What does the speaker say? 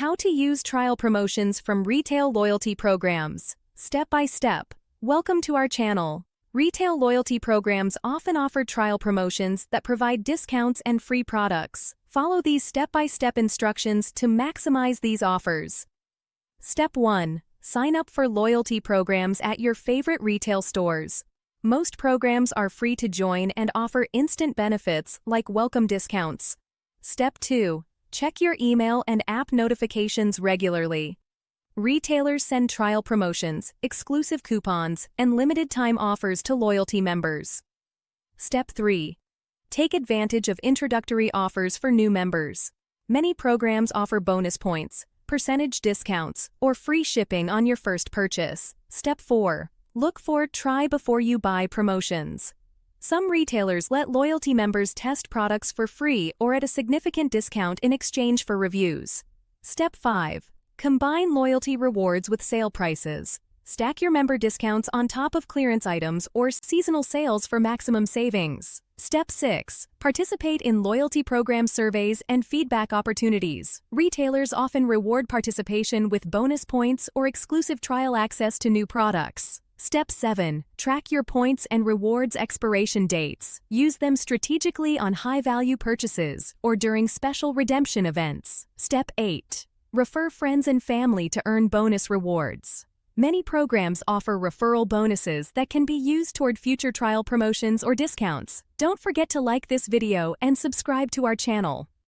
How to use trial promotions from retail loyalty programs. Step by step. Welcome to our channel. Retail loyalty programs often offer trial promotions that provide discounts and free products. Follow these step-by-step instructions to maximize these offers. Step 1. Sign up for loyalty programs at your favorite retail stores. Most programs are free to join and offer instant benefits like welcome discounts. Step 2. Check your email and app notifications regularly. Retailers send trial promotions, exclusive coupons, and limited-time offers to loyalty members. Step 3. Take advantage of introductory offers for new members. Many programs offer bonus points, percentage discounts, or free shipping on your first purchase. Step 4. Look for try before you buy promotions. Some retailers let loyalty members test products for free or at a significant discount in exchange for reviews. Step 5. Combine loyalty rewards with sale prices. Stack your member discounts on top of clearance items or seasonal sales for maximum savings. Step 6. Participate in loyalty program surveys and feedback opportunities. Retailers often reward participation with bonus points or exclusive trial access to new products. Step 7. Track your points and rewards expiration dates. Use them strategically on high-value purchases or during special redemption events. Step 8. Refer friends and family to earn bonus rewards. Many programs offer referral bonuses that can be used toward future trial promotions or discounts. Don't forget to like this video and subscribe to our channel.